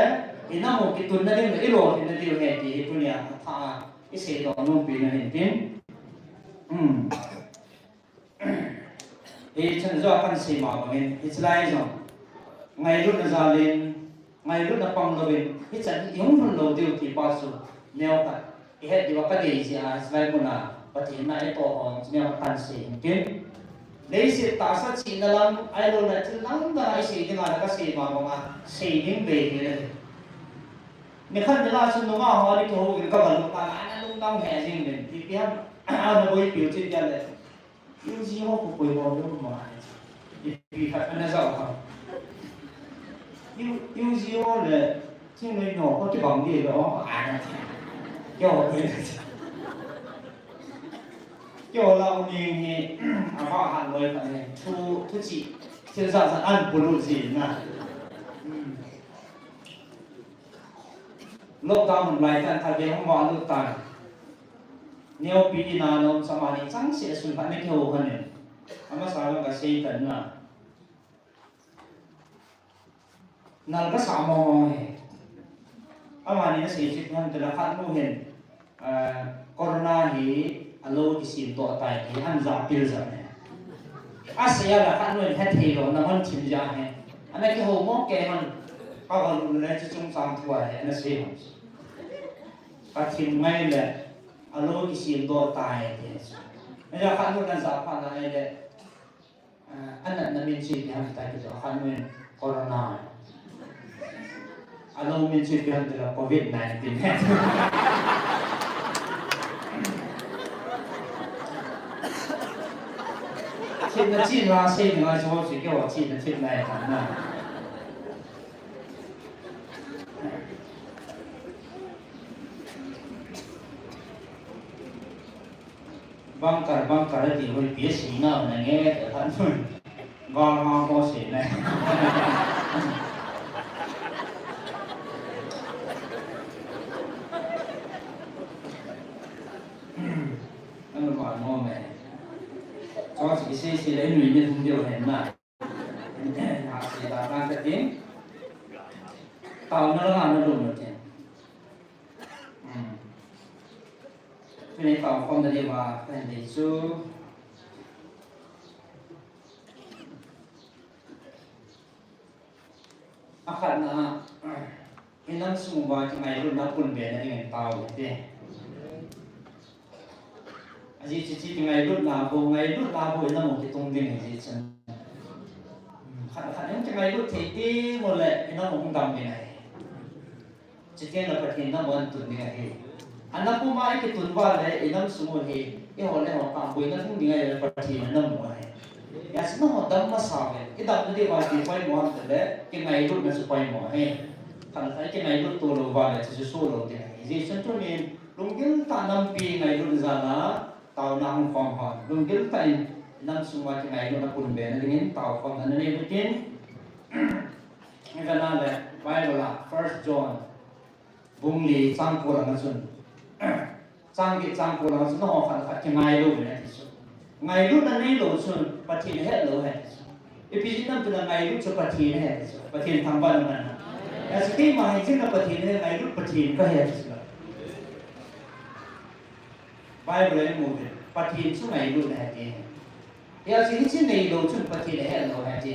ina mo ki tun na de me lo hin na deu he ti tunia tha i se do no pi na hin tin e chen zo kan se ma ba men it's lai zo ngai lu na za len ngai lu na pang lo ben hi chan yong hun lo deu ti pa su neo ka hết đi vào cái gì thì sai một là và thì này tổ hòn nhau thành sĩ kiến lấy sự ta sát chỉ là làm ai luôn là chỉ lắm là ai sĩ thì là cái sĩ mà sĩ những về thì này mình không thể là xin đúng không họ đi cầu cái các bạn lúc nào anh lúc nào hè gì mình thì biết anh là bôi biểu trên chân này yêu gì họ cũng bôi vào đâu mà vì phải anh là giàu không yêu gì họ là trên người nhỏ có cái bằng gì đó kiểu là mình họ Hà Nội phải thu chị trên dạng là ăn của lụt gì nè lúc ta mình lại thành thay vì không vào lúc ta nếu bị đi nào nó sao mà đi trắng sẽ xuống phải mấy kiểu hơn này mà sao nó cái xây tận là nó cái sao mồi mà đi nó sẽ chỉ hơn từ là phát nu hiện corona thì alo ki sim to tai ki an za pil za ne asia la kan no he thi lo na man chim ja he ana ki ho mo ke man ka ga lu ne chi chung sam thua he ana se ka thim mai le alo ki sim to tai ke ne ja kan no na za pa na le an na min chi ki han ta ki zo kan no corona alo min chi ki han de la covid 19 现在进啦，谁能来说谁给我进的进来看呢？bangkar di hoi biasa na nange kan pun gal ma ko se na anh mà ngon mẹ cho chị xe lấy người nhân không điều hẹn mà họ chỉ là đang cái tiếng tàu nó làm nó đụng được chứ cho nên tàu không thể mà phải để chú akan na inang sumba ki ngayon na punbe na yung tao ite aji chichi ki ngayon na bo ina mo kitong din aji chan khan yung ngayon thiti mo le ina mo kung dam din ai chichi na pathin na mo tun din ai anak ko mai ki tunwa le inang sumo he e ho le ho pa bo ina kung din ai pathin na mo ai ya sino ho dam ma sa ve idam de ba ki pai mo han le ki ngayon na su pai mo he kan sai ki ngayon to lo ba le chu so lo de ji chen to ni lunggil ta nam pi ngayon za na tao nam phong hon lunggil ta nam sumwa ki ngayon na pun be na dingin tao phong na ne bikin ngana le Bible la 1 John bung li sang ko la sun sang ko la sun ho khan ki ngayon ne ti su ngayon na ne lo sun pathin he lo he ipisi nam tu na ngayon chu pathin he pathin thang ban na ya siki ma hin na pathin he ngayon pathin ka he su Bible le mo de pathin chu ngayon na he ya siki chin nei lo chu pathin he lo he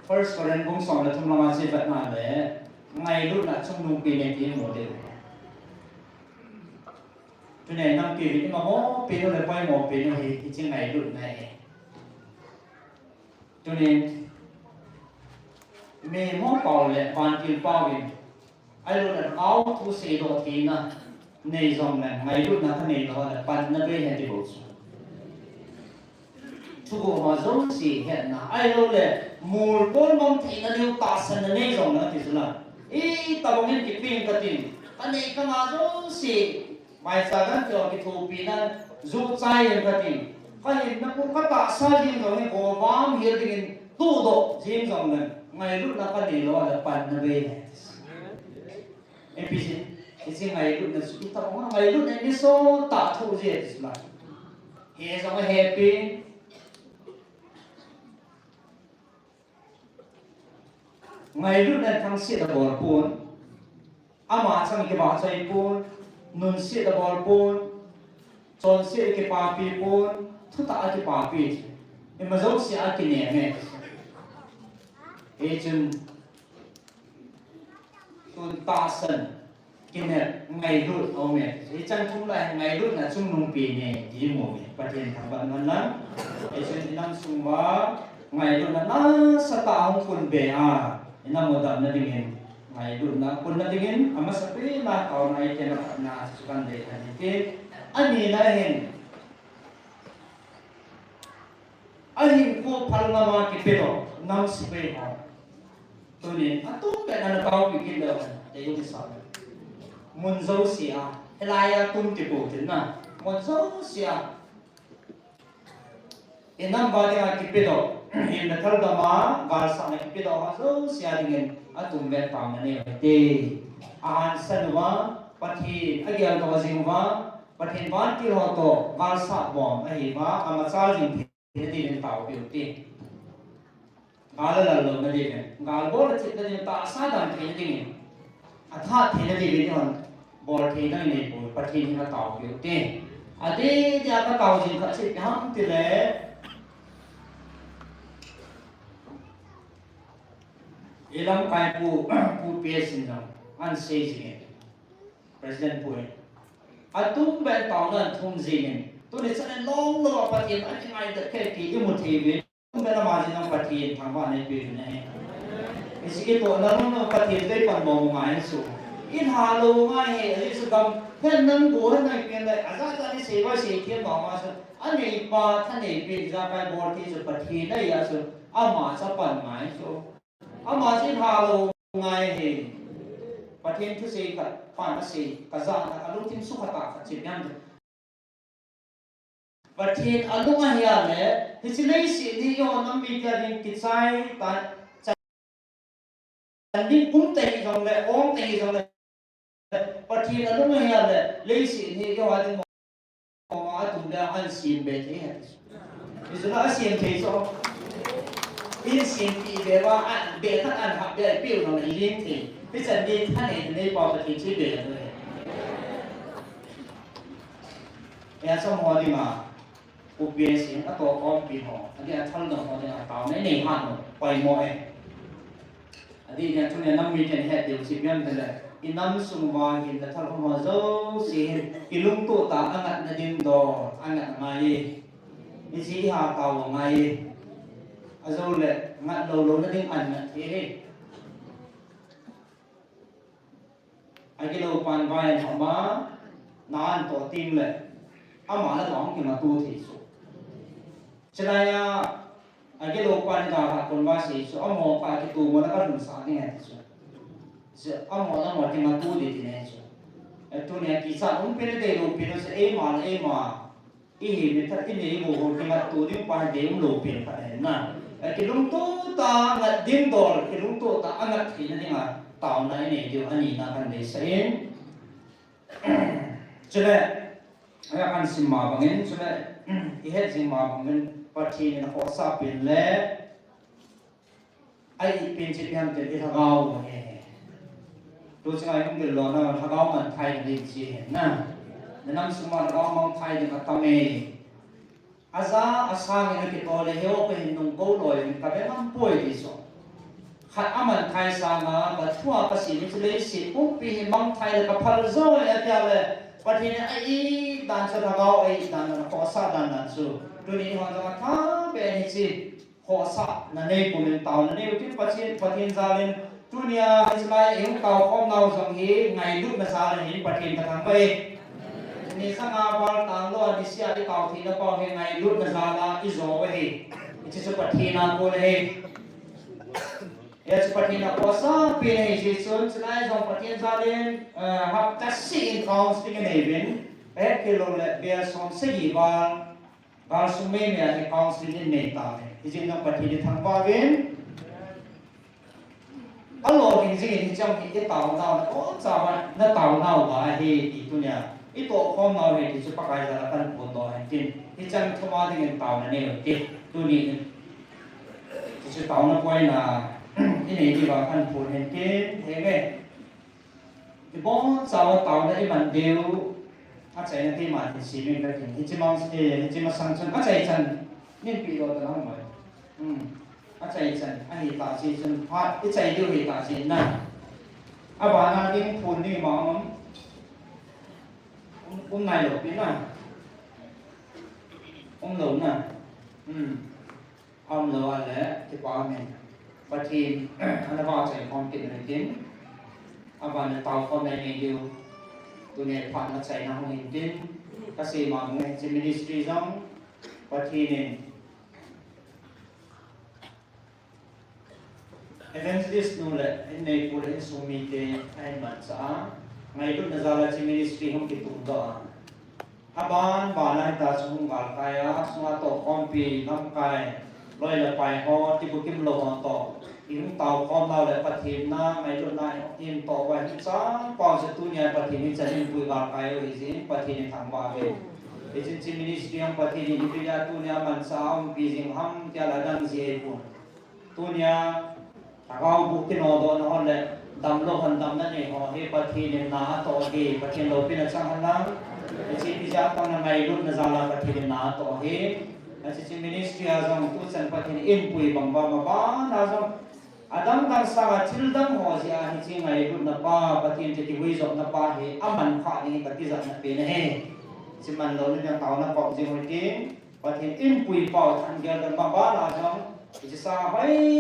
First Korean bung song la thum la ma si vat na le ngày lúc là trong nung pin này thì một điều cái này năm kỳ nhưng mà có pin nó lại quay một pin thì trên ngày lúc này cho nên mình muốn bảo lệ hoàn tiền bao tiền ai lúc là áo thu xì đồ thì na này dòng này ngày lúc là cái này nó là pan nó về hiện thì bổ sung chú mà giống xì hiện là ai lúc là mùi bốn mong thì nó đều ta sân nó này dòng nó thì là tabangin ki ping katin ani kama zo si mai sagan to ki thupi na zu chai en katin kani na ko kata sa jin do ni ko bam hir dingin tu do jim jong na ngai lut na kani lo la pan na be episi isi ngai lut na su ta ma ngai lut ni so ta thu je isla he so happy ngày lúc này thằng sĩ đã bỏ buồn, ama sang cái bà chạy buồn, nun sĩ đã bỏ buồn, chọn sĩ cái bà pi buồn, thu ta cái bà pi, nhưng mà dấu sĩ cái nhẹ này, cái chân tuần ta sân, cái này ngày lúc ông này, cái chân chúng lại ngày lúc là chung nung pi này đi mua, phát hiện thằng bạn ngon lắm, cái chân năm sung quá, ngày lúc là nó sa tao không bể à. Ina modal na dingin may dun na kun na dingin ama sa pila tao na iten na sukan de anite ani na hin ahin ko palma ki pero nam si pe ho to ni atum pe na tao ki kin da de yung sa mun zo sia elaya tum ti po tin na mun zo sia inam ba de ki pero in the third dama balsa na kipido haso siya dingin atum bet pam na ne te an sanwa pathi agyal ka wazingwa pathin ban ti ho to balsa bom ahi ba amachal jing the ti nen tau pi ti gala la lo na de gal bol chit na de ta sa dam the na de a tha the na de be on bol the na ne bol pa the ni na taw ke te a de ja ka taw jin kha chit ham ti le elam kai pu pe sin na an se ji president pu atum ben taw na thum ji ne to ne sa long lo pa ti an ngai da ke ki mu the be ben ma ji na pa ti thang wa ne pe ne Isi to na no patin dai pan mo ngai su in ha lo ngai he ali su kam pen nan go han nai pen dai aza ta ni se ba se thiên ma ma su ani pa than nei pe za pai bor ti su patin dai ya su ama sa pan ngai su ama sin ha lo ngai he patin thu se ka pan se ka za na alu tin su ka ta chi nyam patin alu ngai ya le ti si nei si ni yo nam mi ka rin ki sai ta đi cũng tây dòng này ôm tây dòng này và thì là lúc này là lấy xịn thì cái hoa thì mà tụi đã ăn xịn về thế hả ví dụ nó xịn thế sao in xịn thì vềว่าăn về thằng ăn học về biểu nó là liên thì bây giờ đi thằng này thì bảo là thì chỉ về rồi nhà xong hoa đi mà cuộc về xịn nó to ôm bị họ anh đi ăn thằng nó họ đi ăn tàu này này ăn rồi quay mọi đi nhà chúng nhà năm mươi trên hết đều chỉ biết thế này, in năm sung vàng in là thằng họ dâu xí in lung tụ ta ăn ngặt là đêm đỏ ăn ngặt ngày, in chỉ hà tàu ngày, dâu lệ ngặt đầu lối nó đêm ăn ngặt thế, ai cái đầu pan vai họ má naan tổ tim lệ, mà nó đóng thì mà tu thì số, cho nên cái lô quan đó là con ba sĩ số ông mò phải cái tu mà nó có đủ sáng này số ông mò nó mò thì mà tu đi thì này số tu này kỳ sao ông biết đấy lô biết nó sẽ em mà ý mình thật cái này bộ thì mà tu đi qua để ông lô biết phải nè cái lung tu ta là đêm đỏ cái lung tu ta ăn ngắt thì nó mà tạo này điều anh nhìn là phần để xem cho nên cái anh xin mà bằng anh cho nên cái hết xin mà bằng anh parti na ko sa pin le ai pin chi pian te ha gao ne tu chai kum gel lo na ha gao man thai ni chi na nam suma gao mong thai ni ka tame aza asang ni ki to le heo pe nung ko loi ka be nam poi ni so khat aman thai sa nga ba thua ka si ni le si pu pi mong thai ka phal zo ya ya le parti ni ai dan sa gao ai dan na ko sa dan na su tu ni hoa ra thá về hình gì họ sợ là này của mình tàu là này cái phát hiện ra lên tu ni Israel yếu tàu không nào dòng hí ngày lúc mà sao là hình phát hiện cả tháng bảy ni sang Apal tang lo đi xe đi tàu thì nó bao hiện ngày lúc mà sao là Israel vậy chỉ số phát hiện là cô này phát hiện là có sao bên này chỉ số Israel dòng phát hiện ra lên học tác sĩ không cái này bên hết cái lô lệ bây giờ xong sẽ gì vào Kalau sumai ni ada council ni neta ni, izin nak parti di thang pawin. Alo ni izin ni jam kita tahu na, oh zaman na tahu na ba he itu ni. Itu kau na he itu pakai jalan kan bodoh he. Izin cuma dengan tahu na ni, itu ni. Itu tahu na kau na ini di bahkan pun he, he. Ibu zaman tahu na iman deu. Chạy là khi mà thì xí mình cái thì chỉ mong sang chân chạy chân nên bị rồi đó mà chạy chân anh thì ta chỉ chân phát cái chạy điều thì ta chỉ nè bạn là đi phun đi mà ông này lột biết à ông lớn à ông lớn anh lẽ thì qua mình và thì anh vào chạy con kiện này tiếng bạn là tàu con này này điều tu ne phat na chai na hong in ka se ma nge chi ministry jong pathi ne evangelist no le nei pur in sumi te ai man sa ngai tu na zala chi ministry hong ki tu da aban bala ta chung gal kaya sunga to kompi nam kai loi la pai ho ti bu kim lo ho to in tàu con tàu lại phát hiện na ngày lúc này in tàu vài chút sáng còn sẽ tu nhà phát hiện sẽ in bùi bạc cái rồi gì phát hiện thằng bà về để trên trên ministry ông phát hiện in bây giờ tu nhà mình sao vì gì ham kia là đang gì buồn ตัวเนี้ยถ้าเราบุกขึ้นโอโดนหอนเลยดำโลหันดำนั่นเองหอเฮปะทีเนี่ยนาโตเฮปะทีโลปินักสังหันนังจิตวิจารณ์ตั้งนายรุ่นนั่นละปะทีเนี่ยนาโตเฮจิตมินิสทรีอาจงตุสันปะทีเนี่ยอินปุยบังบามาบ้านอาจงadam tang sa chil dam ho si a hi chi ngaiรุ่นนับป้าปะทีเนี่ยที่วิจารณ์นับป้าเฮอามันข้านี่ปะทีจะนับเป็นเฮจิมันโลนี่ยังเต่านับปอกจริงวันที่ปะทีอินปุยปอทันเดียวกันบ้าบ้าอาจงจะสาไป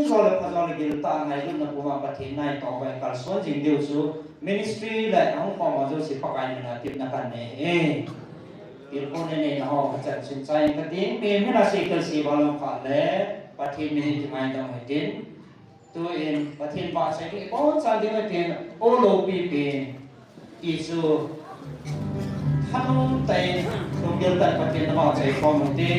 โซเลพโซเลกิลตาไงรุ่นนับปูมาปะทีนายต่อไปการสวนจริงเดียวสูมินิสทรีและห้องความมาดูสิปากไอ้เนี่ยติดนักกันเนี่ยกิลคนเนี่ยนะฮะจัดสินใจกันดิ้งเป็นไม่น่าสิเกิดสิบาลงขาดแล้วปะทีนี้จะไม่ต้องให้ดิ้งตัวเองปะทีบาใช้ที่ป้อนสั่งที่ไม่เป็นโอโลปีเป็นอิสุท่านองค์เตยตรงเดียวกันปะทีนบาใช้ความมุ่งดิ้ง